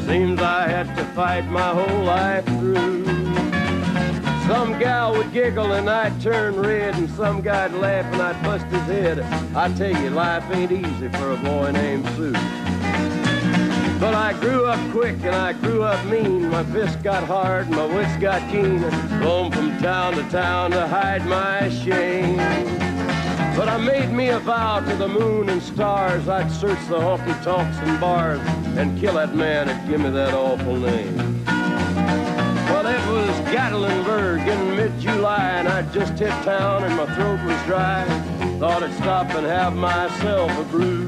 Seems I had to fight my whole life through. Some gal would giggle and I'd turn red, and some guy'd laugh and I'd bust his head. I tell you, life ain't easy for a boy named Sue. But I grew up quick and I grew up mean. My fists got hard and my wits got keen. Roam from town to town to hide my shame. But I made me a vow to the moon and stars, I'd search the honky-tonks and bars and kill that man that give me that awful name. Well, it was Gatlinburg in mid-July, and I'd just hit town and my throat was dry. Thought I'd stop and have myself a brew.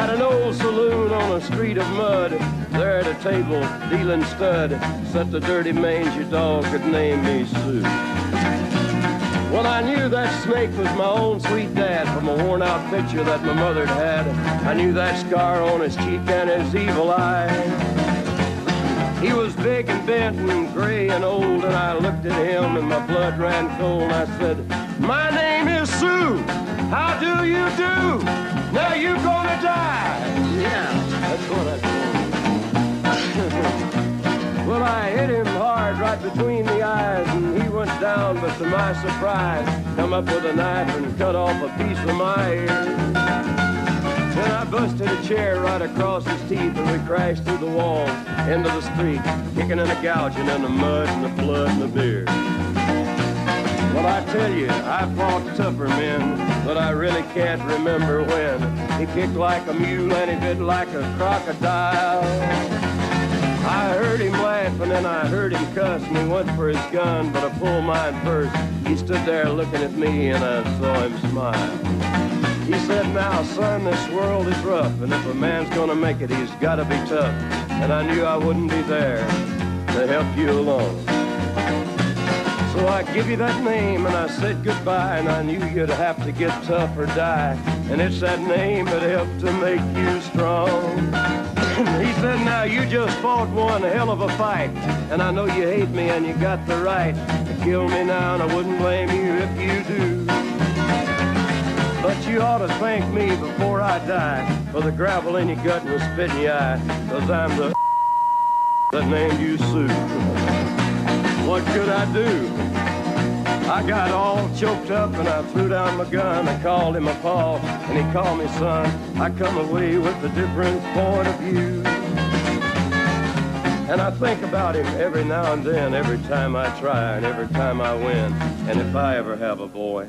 At an old saloon on a street of mud, there at a table, dealing stud, sat the dirty mangy dog that named me Sue. Well, I knew that snake was my own sweet dad from a worn-out picture that my mother'd had. I knew that scar on his cheek and his evil eye. He was big and bent and gray and old, and I looked at him and my blood ran cold. I said, "My name is Sue. How do you do? Now you gonna die." Yeah, that's what I told him. Well, I hit him hard right between the eyes, and he went down, but to my surprise, come up with a knife and cut off a piece of my ear. Then I busted a chair right across his teeth, and we crashed through the wall into the street, kicking and a gouging in the mud and the blood and the beer. Well, I tell you, I fought tougher men, but I really can't remember when. He kicked like a mule and he bit like a crocodile. I heard him laugh and then I heard him cuss, and he went for his gun, but I pulled mine first. He stood there looking at me and I saw him smile. He said, "Now, son, this world is rough, and if a man's gonna make it, he's gotta be tough." And I knew I wouldn't be there to help you along. So I give you that name and I said goodbye, and I knew you'd have to get tough or die. And it's that name that helped to make you strong. He said, "Now you just fought one hell of a fight, and I know you hate me and you got the right to kill me now, and I wouldn't blame you if you do. But you ought to thank me before I die for the gravel in your gut and the spit in your eye, 'cause I'm the that named you Sue." What could I do? I got all choked up and I threw down my gun. I called him a pa, and he called me son. I come away with a different point of view. And I think about him every now and then, every time I try and every time I win. And if I ever have a boy,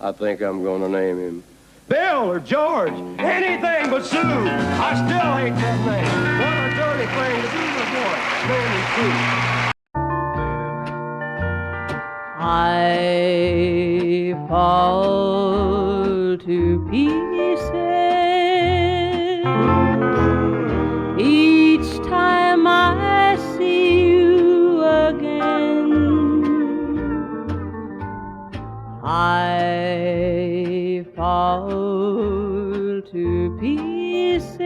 I think I'm gonna name him Bill or George, anything but Sue. I still hate that name. What a dirty thing to be a boy named Sue. I fall to pieces each time I see you again. fall to pieces.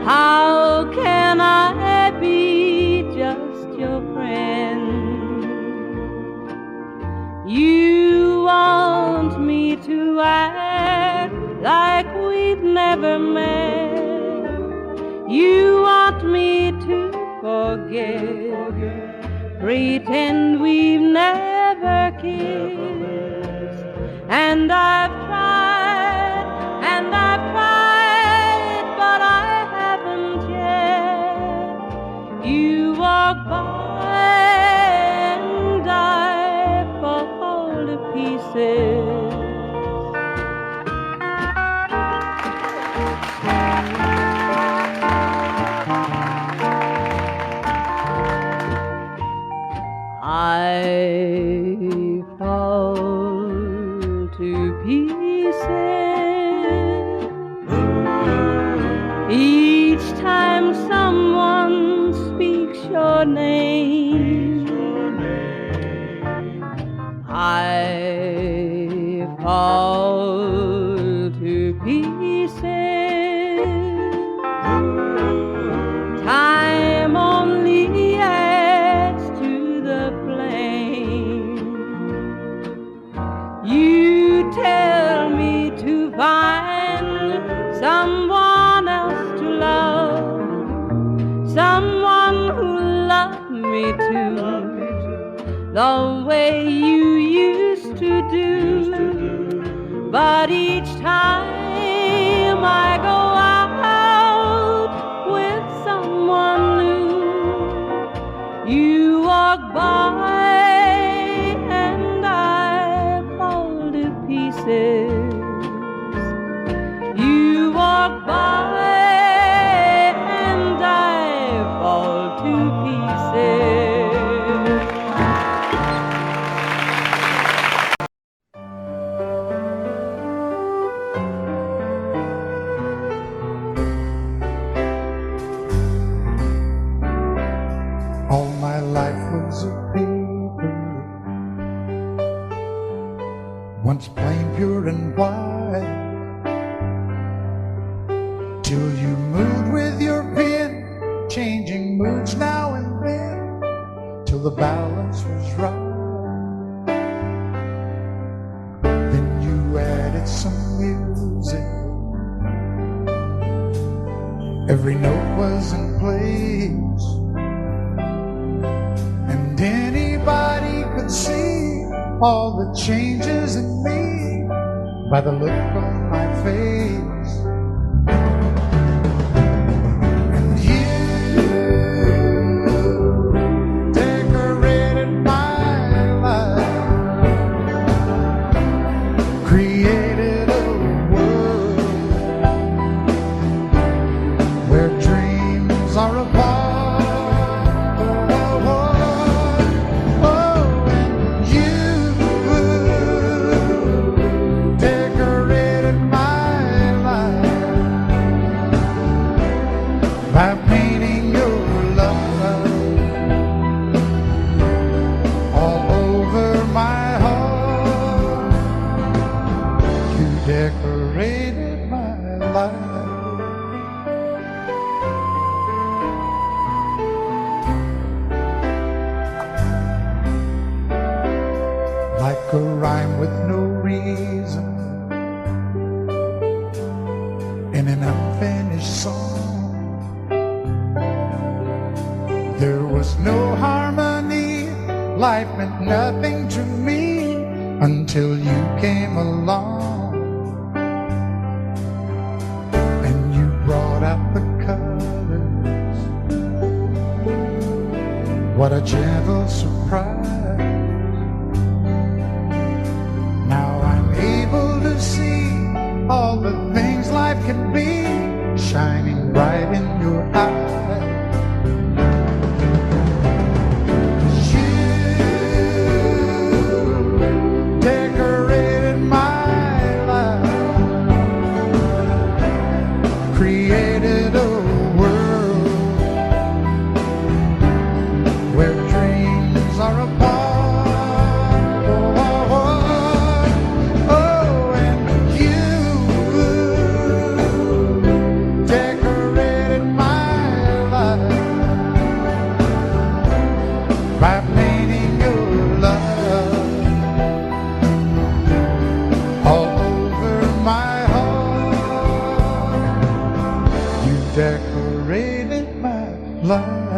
How can I be just your friend? You want me to act like we've never met. You want me to forget, pretend we've never kissed. And I've tried, but I haven't yet. You walk by and I fall to pieces. I fall to pieces each time someone speaks your name. I fall to pieces. Time only adds to the flame. You tell me to find someone else to love, someone who loved me too, the way you used to do. But each time I go out with someone new, you walk by and I fall to pieces. You walk by and I fall to pieces. All my life was a paper, once plain, pure and white, till you moved with your pen, changing moods now and then, till the balance was right. Then you added some music, every note was in place, and anybody could see all the changes in me by the look on my face. And you decorated my life, created a world where dreams are apart. By painting your love all over my heart, you decorated my life. Like a rhyme with no reason in an unfinished song. There was no harmony, life meant nothing to me until you came along. And you brought out the colors, what a gentle surprise. Now I'm able to see all the things life can be, shining bright in your eyes. Created a world where dreams are apart. by painting your love all over my heart. You decorated my life.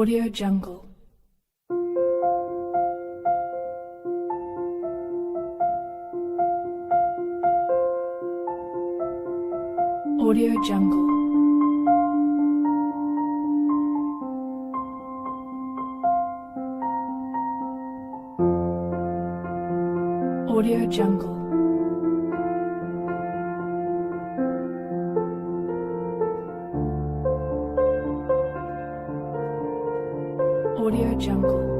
Audio Jungle. Audio Jungle. Audio Jungle. Audio Jungle.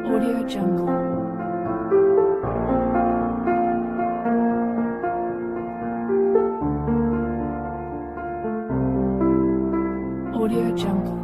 Audio Jungle. Audio Jungle.